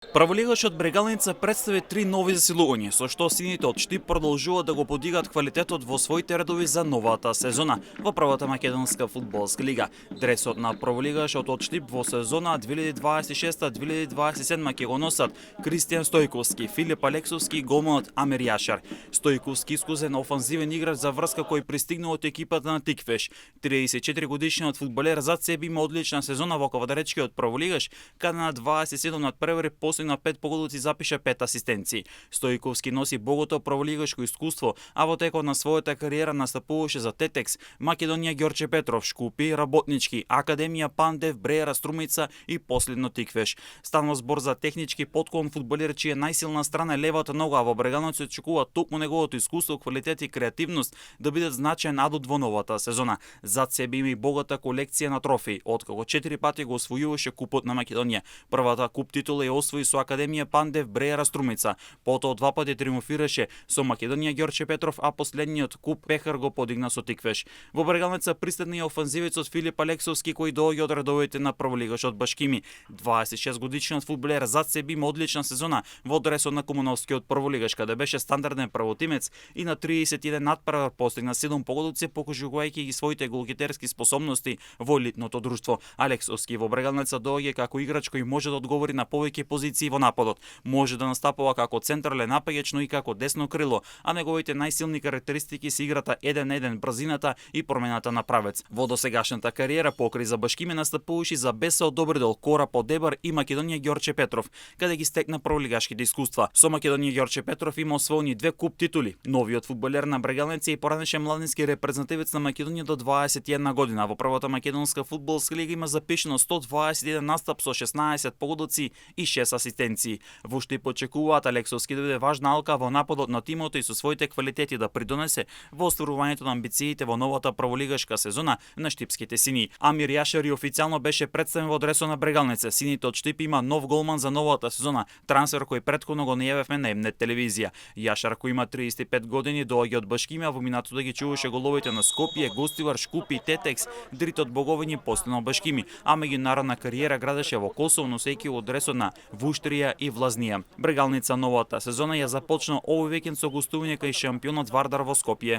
Праволигашот Брегалница представи 3 нови засилувања, со што сините од Штип продолжуваат да го подигат квалитетот во своите редови за новата сезона во првата македонска фудбалска лига. Дресот на праволигашот од Штип во сезона 2026-2027 ќе го носат Кристијан Стојковски, Филип Алексовски и голманот Амир Јашар. Стојковски искусен офанзивен играч за врска кој пристигнал од екипата на Тиквеш. 34 годишниот фудбалер зад себе има одлична сезона во кавадаречкиот праволигаш, каде на 27 надпревари на 5 погодоци запиша 5 асистенции. Стојковски носи богато праволигашко искуство, а во текот на својата кариера настапуваше за Тетекс, Македонија Ѓорче Петров, Шкупи, Работнички, Академија Пандев, Бреера Струмица и последно Тиквеш. Станува збор за технички потклон фудбалер чија најсилна страна е левата нога, а во Брегалница се очекува токму неговото искуство, квалитет и креативност да бидат значаен адут во новата сезона. Зад себе има и богата колекција на трофеи, откако 4 пати го освојуваше купот на Македонија. Првата куп титула ја освои со Академија Пандев Бреера Струмица. Потоа 2 пати триумфираше со Македонија Ѓорче Петров, а последниот куп Пехар го подигна со Тиквеш. Во Брегалница пристигна и офанзивецот Филип Алексовски кој доаѓа од редовите на праволигашот Башкими. 26 годишниот фудбалер зад себе има одлична сезона во дресот на комуналскиот праволигаш, каде беше стандарден правотимец и на 31 надпревар постигна 7 погодоци, покажувајќи ги своите голкитерски способности во елитното друштво. Алексовски во Брегалница доаѓа како играч кој може да одговори на повеќе позиции во нападот. Може да настапува како централен напаѓач, но и како десно крило, а неговите најсилни карактеристики се играта 1-1, брзината и промената на правец. Во досегашната кариера покрај за Башкиме настапуваше за БСО Добридол, Кора Подебар и Македонија Ѓорче Петров, каде ги стекна праволигашките искуства. Со Македонија Ѓорче Петров има освоени 2 куп титули. Новиот фудбалер на Брегалница и поранешен младински репрезентативец на Македонија до 21 година. Во првата македонска фудбалска лига има запишано 121 настап со 16 погодоци и 6 асистенции. Во Штип очекуваат Алексовски да биде важна алка во нападот на тимото и со своите квалитети да придонесе во остварувањето на амбициите во новата праволигашка сезона на штипските сини. Амир Јашар официјално беше представен во дресот на Брегалница. Сините од Штип има нов голман за новата сезона, трансфер кој претходно го најавивме на Емнет телевизија. Јашар кој има 35 години доаѓа од Башкими, а во минатото да ги чуваше головите на Скопје, Гостивар, Шкупи, Тетекс, Дритот Боговињи, последно Башкими, а меѓународна кариера градеше во Косово, носејќи во дресот на Вуштрија и Влазнија. Брегалница новата сезона ја започна овој викенд со гостување кај шампионот Вардар во Скопје.